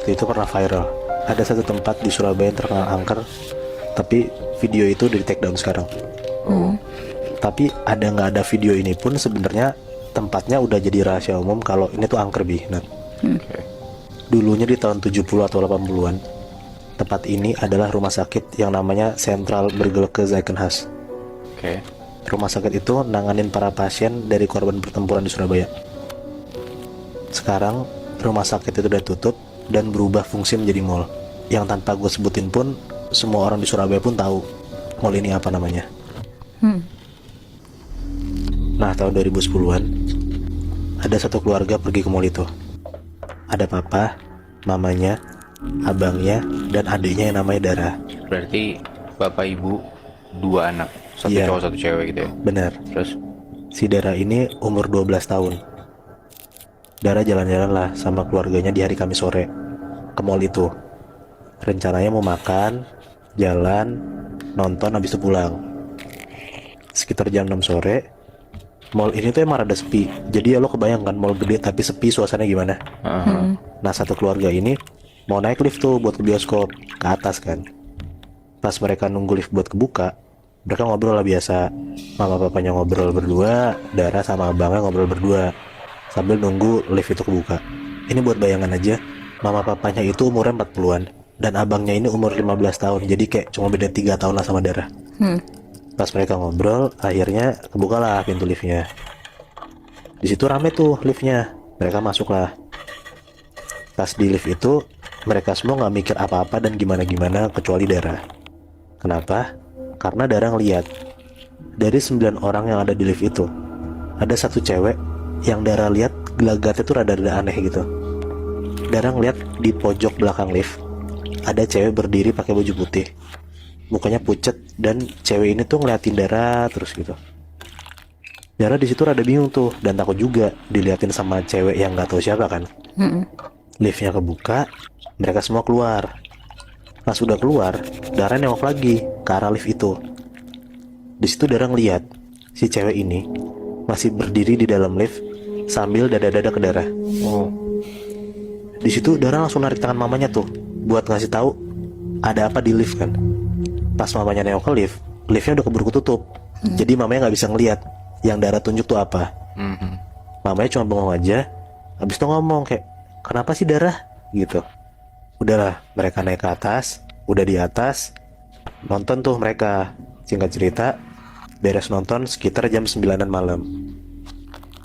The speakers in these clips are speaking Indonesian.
waktu itu pernah viral. Ada satu tempat di Surabaya yang terkenal angker, tapi video itu di take down sekarang. Tapi ada nggak ada video ini pun sebenarnya tempatnya udah jadi rahasia umum kalau ini tuh angker Bi. Nah, dulunya di tahun 70 atau 80-an, tempat ini adalah rumah sakit yang namanya Central Burgerlijke Ziekenhuis. Rumah sakit itu nanganin para pasien dari korban pertempuran di Surabaya. Sekarang rumah sakit itu udah tutup dan berubah fungsi menjadi mall. Yang tanpa gue sebutin pun semua orang di Surabaya pun tahu mall ini apa namanya. Nah, tahun 2010-an ada satu keluarga pergi ke mall itu. Ada papa, mamanya, abangnya, dan adiknya yang namanya Dara. Berarti bapak ibu 2 anak, satu Iya. cowok satu cewek gitu ya. Bener. Terus Si Dara ini umur 12 tahun. Dara jalan-jalan lah sama keluarganya di hari Kamis sore ke mall itu. Rencananya mau makan, jalan, nonton, habis itu pulang. Sekitar jam 6 sore, mall ini tuh emang rada sepi. Jadi ya lo kebayangkan mall gede tapi sepi, suasananya gimana. Nah, satu keluarga ini mau naik lift tuh buat ke bioskop, ke atas kan. Pas mereka nunggu lift buat kebuka, mereka ngobrol lah biasa. Mama papanya ngobrol berdua, Dara sama abangnya ngobrol berdua sambil nunggu lift itu kebuka. Ini buat bayangan aja, mama papanya itu umurnya 40-an dan abangnya ini umur 15 tahun. Jadi kayak cuma beda 3 tahun lah sama Dara. Pas mereka ngobrol, akhirnya kebukalah pintu liftnya. Di situ rame tuh liftnya. Mereka masuk lah. Pas di lift itu, mereka semua nggak mikir apa-apa dan gimana-gimana kecuali Dara. Kenapa? Karena Dara ngeliat dari 9 orang yang ada di lift itu, ada satu cewek yang Dara lihat gelagatnya tuh rada-rada aneh gitu. Dara ngeliat di pojok belakang lift ada cewek berdiri pakai baju putih, mukanya pucet, dan cewek ini tuh ngeliatin Dara terus gitu. Dara di situ rada bingung tuh dan takut juga diliatin sama cewek yang nggak tahu siapa kan. Liftnya kebuka, mereka semua keluar. Pas udah keluar, Dara nengok lagi ke arah lift itu. Di situ Dara ngeliat si cewek ini masih berdiri di dalam lift sambil dada-dada ke Dara. Di situ Dara langsung narik tangan mamanya tuh buat ngasih tahu ada apa di lift kan. Pas mamanya nengok ke lift, liftnya udah keburu ketutup. Jadi mamanya nggak bisa ngeliat yang Dara tunjuk tuh apa. Mamanya cuma bengong aja. Habis itu ngomong kayak, kenapa sih Dara? Gitu. Udahlah, mereka naik ke atas. Udah di atas, nonton tuh mereka. Singkat cerita, beres nonton sekitar jam 9-an malam.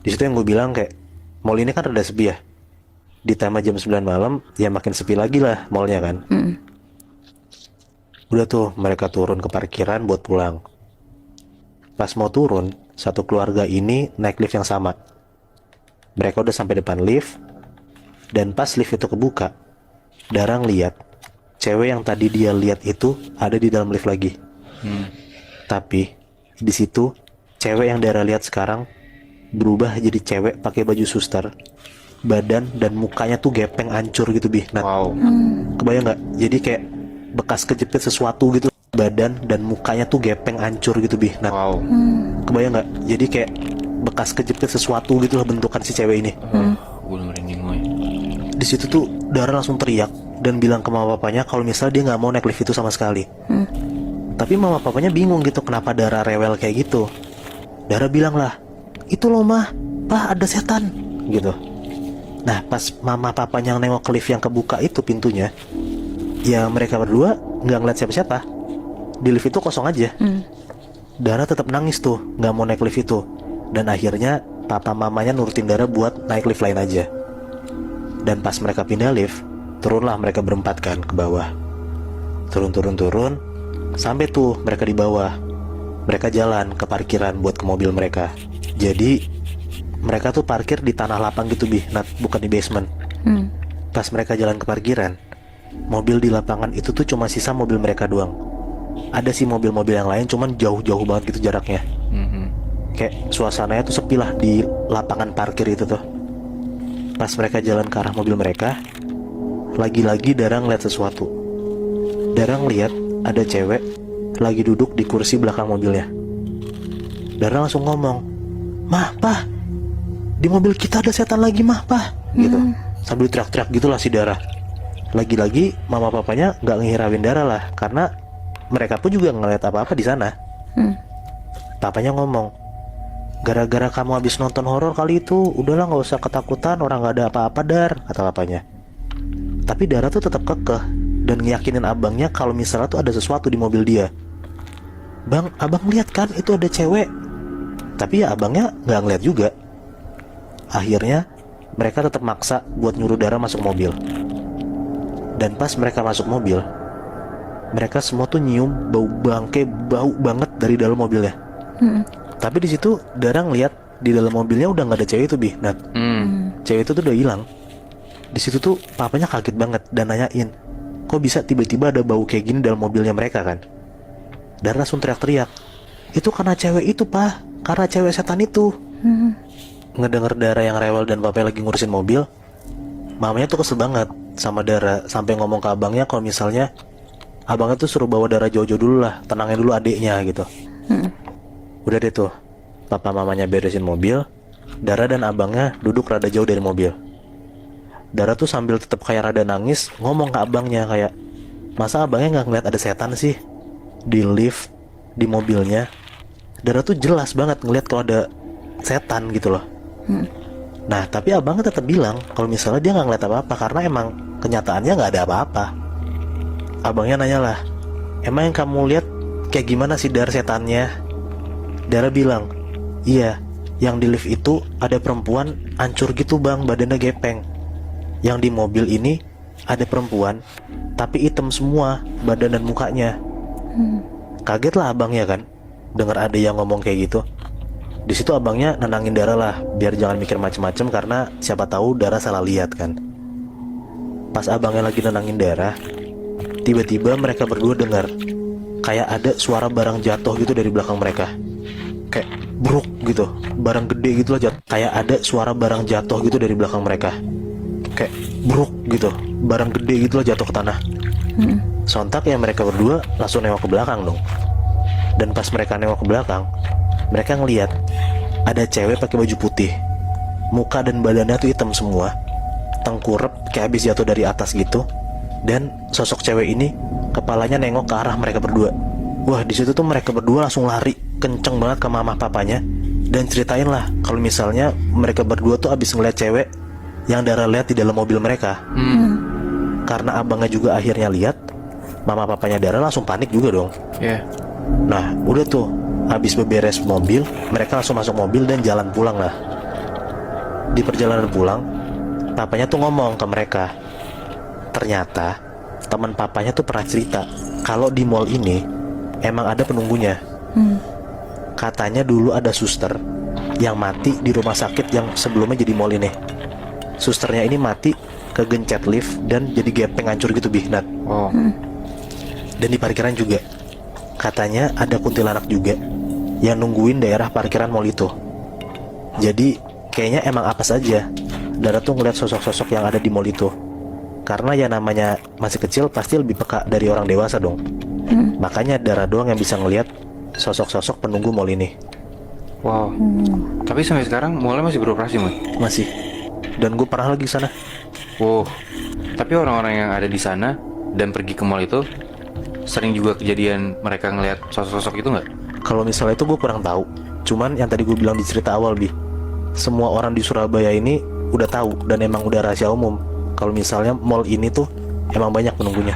Di situ yang gue bilang kayak, mall ini kan rada sepi ya. Ditambah jam 9 malam, ya makin sepi lagi lah mallnya kan. Udah tuh mereka turun ke parkiran buat pulang. Pas mau turun, satu keluarga ini naik lift yang sama. Mereka udah sampai depan lift, dan pas lift itu kebuka, Dara ngeliat cewek yang tadi dia lihat itu ada di dalam lift lagi. Tapi di situ cewek yang Dara lihat sekarang berubah jadi cewek pakai baju suster, badan dan mukanya tuh gepeng hancur gitu Bi. Nah, kebayang nggak? Jadi kayak bekas kejepit sesuatu gitu, badan dan mukanya tuh gepeng hancur gitu Bi. Nah, kebayang nggak? Jadi kayak bekas kejepit sesuatu gitu lah bentukan si cewek ini. gue merinding woy. Di situ tuh Dara langsung teriak dan bilang ke mama papanya kalau misalnya dia nggak mau naik lift itu sama sekali. Tapi mama papanya bingung gitu kenapa Dara rewel kayak gitu. Dara bilang lah, itu loh mah, Pak ada setan gitu. Nah pas mama papanya nengok ke lift yang kebuka itu pintunya, ya mereka berdua nggak ngeliat siapa-siapa. Di lift itu kosong aja. Dara tetap nangis tuh nggak mau naik lift itu. Dan akhirnya papa mamanya nurutin Dara buat naik lift lain aja. Dan pas mereka pindah lift, turunlah mereka berempat kan ke bawah. Turun, sampai tuh mereka di bawah. Mereka jalan ke parkiran buat ke mobil mereka. Jadi mereka tuh parkir di tanah lapang gitu Bi, bukan di basement. Pas mereka jalan ke parkiran, mobil di lapangan itu tuh cuma sisa mobil mereka doang. Ada sih mobil-mobil yang lain, cuman jauh-jauh banget gitu jaraknya. Kayak suasananya tuh sepi lah di lapangan parkir itu tuh. Pas mereka jalan ke arah mobil mereka, lagi-lagi Dara ngeliat sesuatu. Dara ngeliat ada cewek lagi duduk di kursi belakang mobilnya. Dara langsung ngomong, "Mah, Pah, di mobil kita ada setan lagi, Mah, Pah." Gitu. Sambil teriak-teriak gitulah si Dara. Lagi-lagi mama papanya nggak ngehirauin Dara lah, karena mereka pun juga ngeliat apa-apa di sana. Papanya ngomong, gara-gara kamu habis nonton horor kali itu, udahlah nggak usah ketakutan, orang nggak ada apa-apa Dar, kata papanya. Tapi Dara tuh tetap kekeh dan ngeyakinin abangnya kalau misalnya tuh ada sesuatu di mobil dia. Bang, abang lihat kan itu ada cewek. Tapi ya abangnya nggak ngeliat juga. Akhirnya mereka tetap maksa buat nyuruh Dara masuk mobil. Dan pas mereka masuk mobil, mereka semua tuh nyium bau bangke, bau banget dari dalam mobilnya. Tapi di situ Dara ngeliat di dalam mobilnya udah nggak ada cewek itu, Bi. Nat, cewek itu tuh udah hilang. Di situ tuh papanya kaget banget dan nanyain, kok bisa tiba-tiba ada bau kayak gini dalam mobilnya mereka kan? Dara langsung teriak-teriak, itu karena cewek itu, Pak, karena cewek setan itu. Ngedenger Dara yang rewel dan papanya lagi ngurusin mobil, mamanya tuh kesel banget sama Dara sampai ngomong ke abangnya kalau misalnya abangnya tuh suruh bawa Dara jauh-jauh dulu lah, tenangin dulu adiknya gitu. Udah deh tuh, papa mamanya beresin mobil, Dara dan abangnya duduk rada jauh dari mobil. Dara tuh sambil tetap kayak rada nangis ngomong ke abangnya kayak, masa abangnya nggak ngeliat ada setan sih di lift, di mobilnya. Dara tuh jelas banget ngeliat kalau ada setan gitu loh. Nah tapi abangnya tetap bilang kalau misalnya dia nggak ngeliat apa-apa karena emang kenyataannya nggak ada apa-apa. Abangnya nanya lah, emang yang kamu lihat kayak gimana sih Dar setannya? Dara bilang, iya, yang di lift itu ada perempuan hancur gitu bang, badannya gepeng. Yang di mobil ini ada perempuan tapi hitam semua badan dan mukanya. Kaget lah abangnya kan dengar ada yang ngomong kayak gitu. Di situ abangnya nenangin Dara lah biar jangan mikir macem-macem karena siapa tahu Dara salah lihat kan. Pas abangnya lagi nenangin Dara, tiba-tiba mereka berdua dengar kayak ada suara barang jatuh gitu dari belakang mereka. Kayak bruk gitu, barang gede gitu lah jatuh. Kayak ada suara barang jatuh gitu dari belakang mereka. Kayak bruk gitu, barang gede gitu lah jatuh ke tanah. Sontak ya mereka berdua langsung nengok ke belakang dong. Dan pas mereka nengok ke belakang, mereka ngeliat ada cewek pakai baju putih, muka dan badannya tuh hitam semua, tengkurep kayak habis jatuh dari atas gitu. Dan sosok cewek ini kepalanya nengok ke arah mereka berdua. Wah, di situ tuh mereka berdua langsung lari kenceng banget ke mama papanya dan ceritain lah kalau misalnya mereka berdua tuh abis ngeliat cewek yang Dara lihat di dalam mobil mereka. Karena abangnya juga akhirnya lihat, mama papanya Dara langsung panik juga dong. Nah udah tuh, habis beberes mobil, mereka langsung masuk mobil dan jalan pulang lah. Di perjalanan pulang, papanya tuh ngomong ke mereka, ternyata teman papanya tuh pernah cerita kalau di mall ini emang ada penunggunya. Katanya dulu ada suster yang mati di rumah sakit yang sebelumnya jadi mall ini. Susternya ini mati kegencet lift dan jadi gepeng hancur gitu Bihnat. Dan di parkiran juga katanya ada kuntilanak juga yang nungguin daerah parkiran mall itu. Jadi kayaknya emang apa saja Dara tuh ngeliat sosok-sosok yang ada di mall itu. Karena ya namanya masih kecil pasti lebih peka dari orang dewasa dong. Makanya Dara doang yang bisa ngeliat sosok-sosok penunggu mall ini. Wow. Tapi sampai sekarang mallnya masih beroperasi, Mas? Masih. Dan gue pernah lagi sana. Wow. Tapi orang-orang yang ada di sana dan pergi ke mall itu sering juga kejadian mereka ngelihat sosok-sosok itu nggak? Kalau misalnya itu gue kurang tahu. Cuman yang tadi gue bilang di cerita awal Bi, semua orang di Surabaya ini udah tahu dan emang udah rahasia umum kalau misalnya mall ini tuh emang banyak penunggunya.